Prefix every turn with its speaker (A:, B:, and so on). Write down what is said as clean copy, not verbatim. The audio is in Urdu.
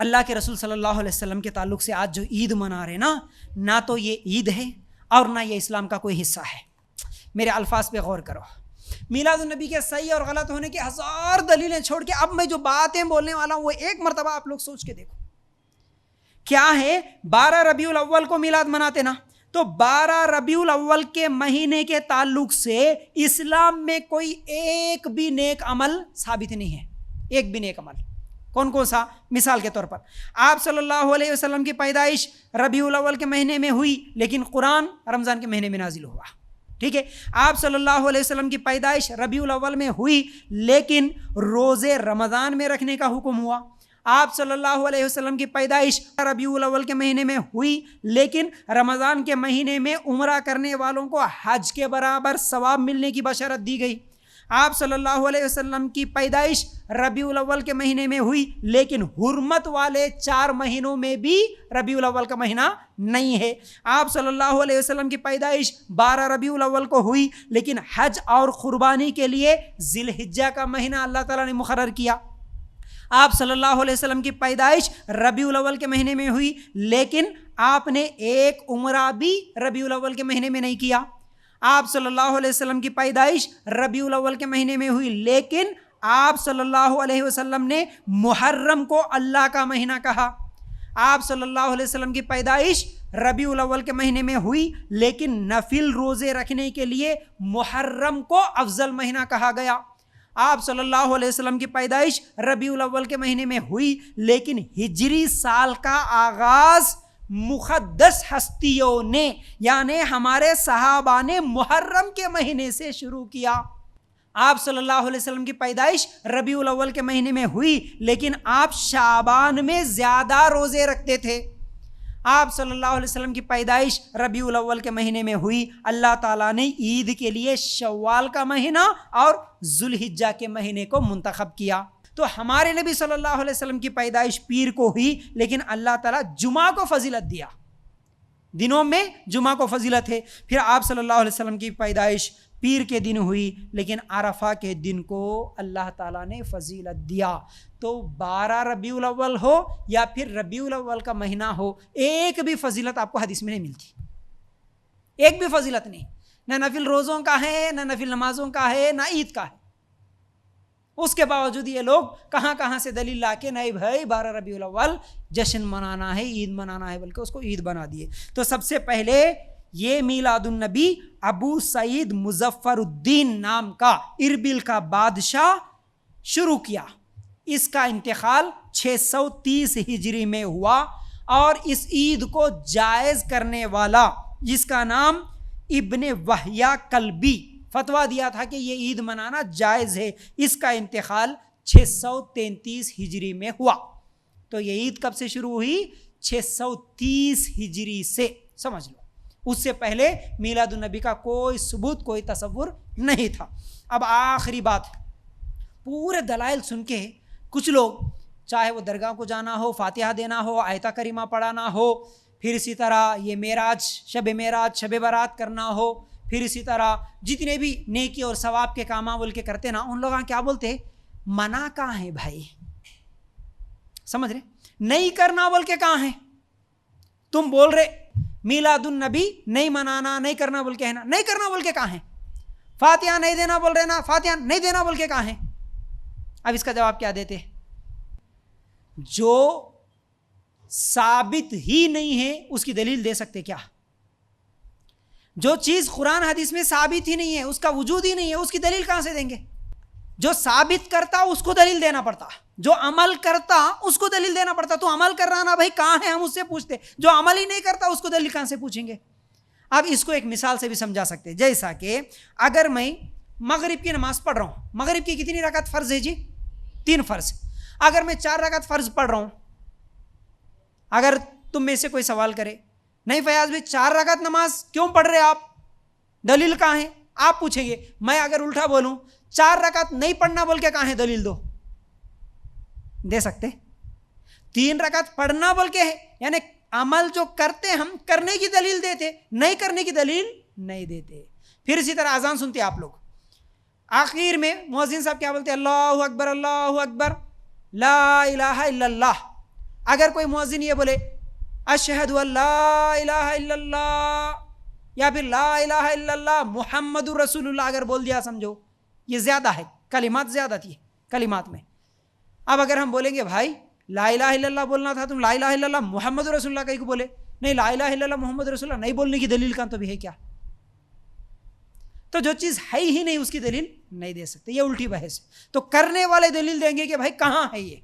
A: اللہ کے رسول صلی اللہ علیہ وسلم کے تعلق سے آج جو عید منا رہے نا، نہ تو یہ عید ہے اور نہ یہ اسلام کا کوئی حصہ ہے۔ میرے الفاظ پہ غور کرو۔ میلاد النبی کے صحیح اور غلط ہونے کی ہزار دلیلیں چھوڑ کے اب میں جو باتیں بولنے والا ہوں وہ ایک مرتبہ آپ لوگ سوچ کے دیکھو۔ کیا ہے؟ 12 ربیع الاول کو میلاد مناتے نا، تو 12 ربیع الاول کے مہینے کے تعلق سے اسلام میں کوئی ایک بھی نیک عمل ثابت نہیں ہے، ایک بھی نیک عمل۔ کون سا؟ مثال کے طور پر آپ صلی اللہ علیہ وسلم کی پیدائش ربیع الاول کے مہینے میں ہوئی لیکن قرآن رمضان کے مہینے میں نازل ہوا، ٹھیک ہے؟ آپ صلی اللہ علیہ وسلم کی پیدائش ربیع الاول میں ہوئی لیکن روزے رمضان میں رکھنے کا حکم ہوا۔ آپ صلی اللہ علیہ وسلم کی پیدائش ربیع الاول کے مہینے میں ہوئی لیکن رمضان کے مہینے میں عمرہ کرنے والوں کو حج کے برابر ثواب ملنے کی بشارت دی گئی۔ آپ صلی اللہ علیہ وسلم کی پیدائش ربیع الاول کے مہینے میں ہوئی لیکن حرمت والے 4 مہینوں میں بھی ربیع الاول کا مہینہ نہیں ہے۔ آپ صلی اللہ علیہ وسلم کی پیدائش 12 ربیع الاول کو ہوئی لیکن حج اور قربانی کے لیے ذی الحجہ کا مہینہ اللہ تعالیٰ نے مقرر کیا۔ آپ صلی اللہ علیہ وسلم کی پیدائش ربیع الاول کے مہینے میں ہوئی لیکن آپ نے ایک عمرہ بھی ربیع الاول کے مہینے میں نہیں کیا۔ آپ صلی اللہ علیہ وسلم کی پیدائش ربیع الاول کے مہینے میں ہوئی لیکن آپ صلی اللہ علیہ وسلم نے محرم کو اللہ کا مہینہ کہا۔ آپ صلی اللہ علیہ وسلم کی پیدائش ربیع الاول کے مہینے میں ہوئی لیکن نفل روزے رکھنے کے لیے محرم کو افضل مہینہ کہا گیا۔ آپ صلی اللہ علیہ وسلم کی پیدائش ربیع الاول کے مہینے میں ہوئی لیکن ہجری سال کا آغاز مقدس ہستیوں نے یعنی ہمارے صحابہ نے محرم کے مہینے سے شروع کیا۔ آپ صلی اللہ علیہ وسلم کی پیدائش ربیع الاول کے مہینے میں ہوئی لیکن آپ شعبان میں زیادہ روزے رکھتے تھے۔ آپ صلی اللہ علیہ وسلم کی پیدائش ربیع الاول کے مہینے میں ہوئی، اللہ تعالیٰ نے عید کے لیے شوال کا مہینہ اور ذو الحجہ کے مہینے کو منتخب کیا۔ تو ہمارے نبی صلی اللہ علیہ وسلم کی پیدائش پیر کو ہوئی لیکن اللہ تعالیٰ جمعہ کو فضیلت دیا، دنوں میں جمعہ کو فضیلت ہے۔ پھر آپ صلی اللہ علیہ وسلم کی پیدائش پیر کے دن ہوئی لیکن عرفہ کے دن کو اللہ تعالیٰ نے فضیلت دیا۔ تو 12 ربیع الاول ہو یا پھر ربیع الاول کا مہینہ ہو، ایک بھی فضیلت آپ کو حدیث میں نہیں ملتی، ایک بھی فضیلت نہیں، نہ نفل روزوں کا ہے، نہ نفل نمازوں کا ہے، نہ عید کا ہے۔ اس کے باوجود یہ لوگ کہاں سے دلیل لا کے نہیں بھائی 12 ربیع الاول جشن منانا ہے، عید منانا ہے، بلکہ اس کو عید بنا دیے۔ تو سب سے پہلے یہ میلاد النبی ابو سعید مظفر الدین نام کا اربل کا بادشاہ شروع کیا۔ اس کا انتقال 630 ہجری میں ہوا اور اس عید کو جائز کرنے والا جس کا نام ابن وحیہ کلبی فتویٰ دیا تھا کہ یہ عید منانا جائز ہے، اس کا انتقال 633 ہجری میں ہوا۔ تو یہ عید کب سے شروع ہوئی؟ 630 ہجری سے، سمجھ لو۔ اس سے پہلے میلاد النبی کا کوئی ثبوت، کوئی تصور نہیں تھا۔ اب آخری بات، پورے دلائل سن کے کچھ لوگ چاہے وہ درگاہ کو جانا ہو، فاتحہ دینا ہو، آیتہ کریمہ پڑھانا ہو، پھر اسی طرح یہ معراج، شب برات کرنا ہو، پھر اسی طرح جتنے بھی نیکی اور ثواب کے کام بول کے کرتے نا، ان لوگاں کیا بولتے؟ منع کہاں ہے بھائی؟ سمجھ رہے؟ نہیں کرنا بول کے کہاں ہے؟ تم بول رہے میلاد النبی نہیں منانا، نہیں کرنا بول کے ہے نا، نہیں کرنا بول کے کہاں ہے؟ فاتحہ نہیں دینا بول رہے نا، فاتحہ نہیں دینا بول کے کہاں ہے؟ اب اس کا جواب کیا دیتے؟ جو ثابت ہی نہیں ہے اس کی دلیل دے سکتے کیا؟ جو چیز قرآن حدیث میں ثابت ہی نہیں ہے، اس کا وجود ہی نہیں ہے، اس کی دلیل کہاں سے دیں گے؟ جو ثابت کرتا اس کو دلیل دینا پڑتا، جو عمل کرتا اس کو دلیل دینا پڑتا۔ تو عمل کر رہا نا بھائی، کہاں ہے؟ ہم اس سے پوچھتے۔ جو عمل ہی نہیں کرتا اس کو دلیل کہاں سے پوچھیں گے؟ اب اس کو ایک مثال سے بھی سمجھا سکتے، جیسا کہ اگر میں مغرب کی نماز پڑھ رہا ہوں، مغرب کی کتنی رکعت فرض ہے جی؟ 3 فرض۔ اگر میں 4 رکعت فرض پڑھ رہا ہوں، اگر تم میں سے کوئی سوال کرے نہیں فیاض بھائی 4 رکعت نماز کیوں پڑھ رہے آپ، دلیل کہاں ہے؟ آپ پوچھیں گے۔ میں اگر الٹا بولوں 4 رکعت نہیں پڑھنا بول کے کہاں ہے، دلیل دو، دے سکتے؟ 3 رکعت پڑھنا بول کے ہے، یعنی عمل جو کرتے ہم کرنے کی دلیل دیتے، نہیں کرنے کی دلیل نہیں دیتے۔ پھر اسی طرح اذان سنتے آپ لوگ، آخر میں مؤذن صاحب کیا بولتے؟ اللہ اکبر، اللہ اکبر، لا الہ الا اللہ۔ اگر کوئی مؤذن یہ بولے اشہد ان لا الہ الا اللہ یا پھر لا الہ الا اللہ محمد رسول اللہ اگر بول دیا سمجھو یہ زیادہ ہے، کلمات زیادہ تھی کلمات میں. اب اگر ہم بولیں گے بھائی لا الہ الا اللہ بولنا تھا، تم لا الہ الا اللہ محمد رسول اللہ کہیں کو بولے، نہیں لا الہ الا اللہ محمد رسول اللہ نہیں بولنے کی دلیل کہاں تو بھی ہے کیا؟ تو جو چیز ہے ہی نہیں اس کی دلیل نہیں دے سکتے، یہ الٹی بحث ہے. تو کرنے والے دلیل دیں گے کہ بھائی کہاں ہے یہ.